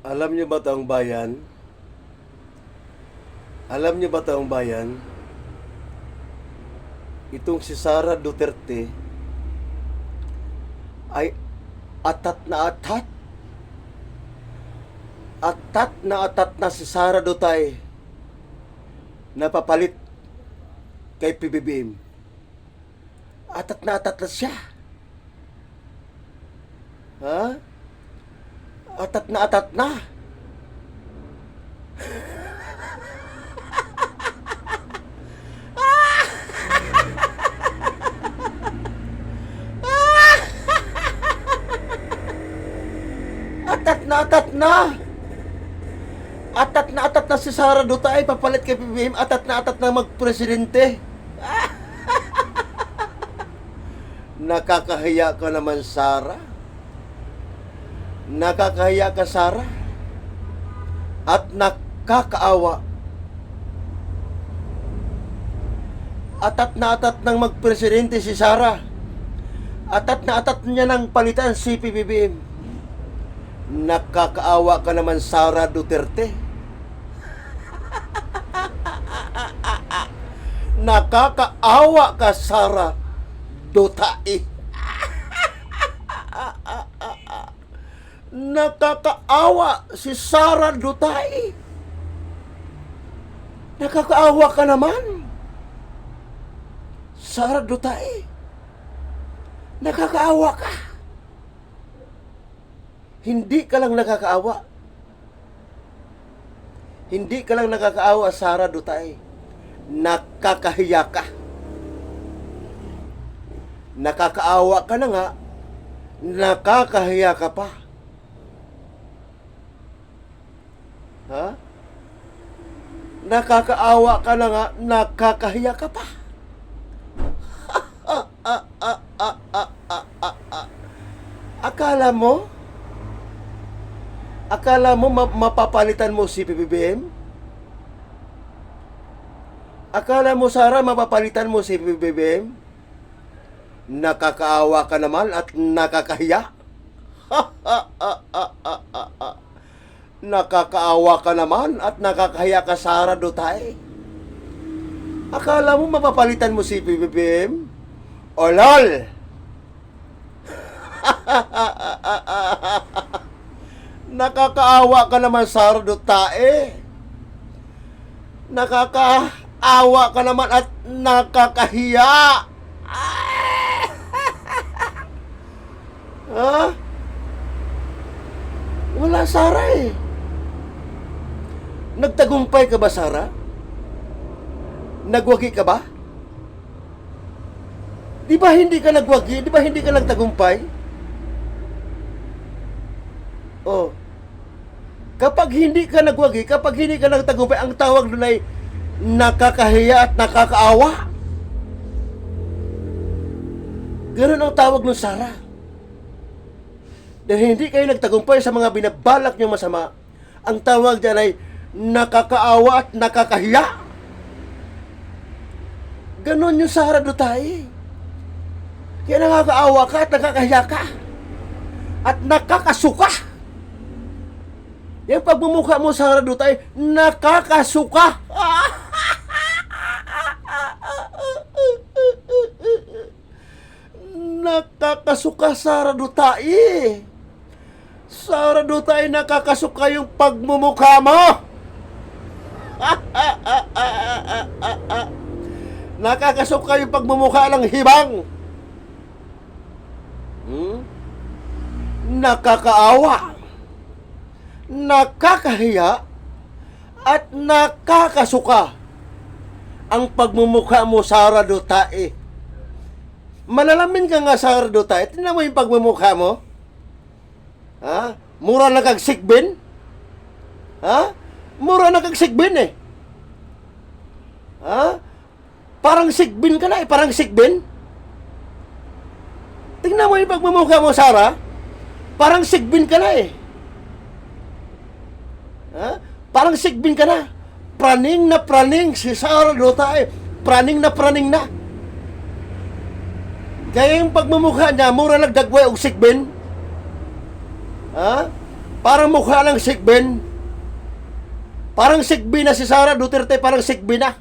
Alam niyo ba taong bayan? Alam niyo ba taong bayan? Itong si Sara Duterte ay atat na atat. Atat na si Sara Duterte napapalit kay PBBM. Atat na siya. Ha? Atat na. Atat na. Atat na si Sara Duterte papalit kay PBBM. Atat na magpresidente. Nakakahiya ka naman, Sara. Nakakahiya ka, Sara. At nakakaawa. Atat nang magpresidente si Sara. Atat niya nang palitan si PBBM. Nakakaawa ka naman, Sara Duterte. Nakakaawa ka, Sara Duterte. Nakakaawa si Sara Duterte. Nakakaawa ka naman, Sara Duterte. Nakakaawa ka. Hindi ka lang nakakaawa. Hindi ka lang nakakaawa, Sara Duterte. Nakakahiya ka. Nakakaawa ka na nga. Nakakahiya ka pa. Ha? Nakakaawa ka na nga. Nakakahiya ka pa. Akala mo mapapalitan mo si PBBM? Akala mo, Sara, mapapalitan mo si PBBM? Nakakaawa ka naman at nakakahiya. Nakakaawa ka naman at nakakahiya ka, Sara Duterte. Akala mo mapapalitan mo si PBBM? O lol! Nakakaawa ka naman, Sara Duterte. Nakakaawa ka naman at nakakahiya. Ha? Wala, Sara eh. Nagtagumpay ka ba, Sara? Nagwagi ka ba? Di ba hindi ka nagwagi? Di ba hindi ka nagtagumpay? Oh. Kapag hindi ka nagwagi, kapag hindi ka nagtagumpay, ang tawag doon ay nakakahiya at nakakaawa. Ganun ang tawag ng Sara. Dahil hindi kayo nagtagumpay sa mga binabalak nyo masama, ang tawag dyan ay nakakaawa at nakakahiya. Ganon yung Sara Duterte. Kaya nakakaawa ka at nakakahiya ka. At nakakasuka. Yung pagmumukha mo, Sara Duterte, nakakasuka. Nakakasuka, Sara Duterte. Sara Duterte, nakakasuka yung pagmumukha mo. Nakakasuka yung pagmumukha ng hibang. Nakakaawa, nakakahiya, at nakakasuka ang pagmumukha mo, Sara Duterte. Malalamin ka nga, Sara Duterte. Tingnan mo yung pagmumukha mo. Ha? Mura na kag sigbin? Ha? Mura na kag sigbin eh. Ha? Parang sigbin ka na eh. Parang sigbin. Tingnan mo yung pagmumukha mo, Sara. Parang sigbin ka na eh. Ha? Parang sigbin ka na. Praning si Sara Duterte. Praning na. Kaya yung pagmumukha niya, mura nagdagway og sigbin. Ha? Parang mukha lang sigbin. Parang sigbi na si Sara Duterte, parang sigbi na.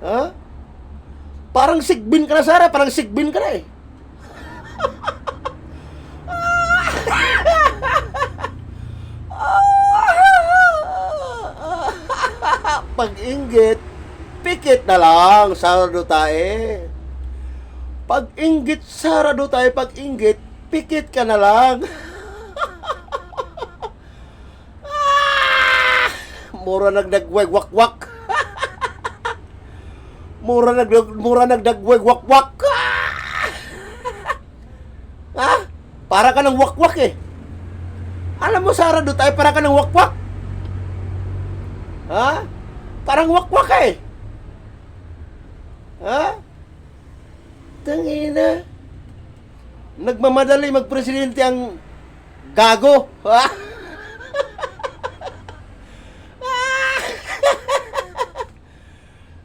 Ha? Parang sigbin ka na, Sara. Parang sigbin ka na eh. Pag-inggit, pikit na lang, Sara Duterte. Pag-inggit, Sara Duterte, pag-inggit, pikit ka na lang. Mura nagdagweg-wak-wak. Mura nagdagweg-wak-wak. Ha? Para ka ng wakwak eh. Alam mo, Sara Duterte, para ka ng wakwak. Ha? Parang wakwak ka eh. Ha? Tangina. Nagmamadali magpresidente ang gago. Ha?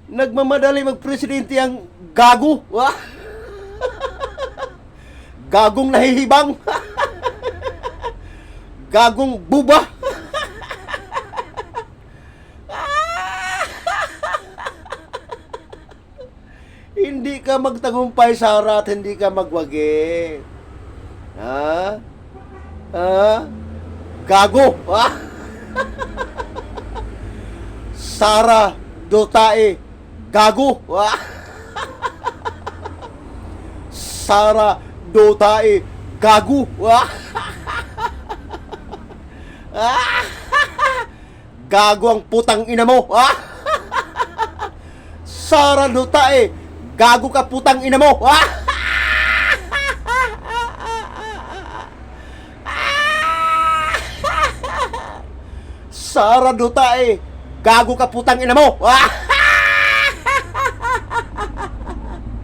Nagmamadali magpresidente ang gago. Ha? Gagong nahihibang. Gagong buba. Hindi ka magtagumpay, Sara, at hindi ka magwagi. Ha? Ha? Gago. Ha? Sara Duterte, gago. Ha? Sara Duterte, gago. Ha? Gago ang putang ina mo. Ha? Sara Duterte, gago ka putang ina mo. Ha? Sara Duterte, gago ka putang ina mo. Ha?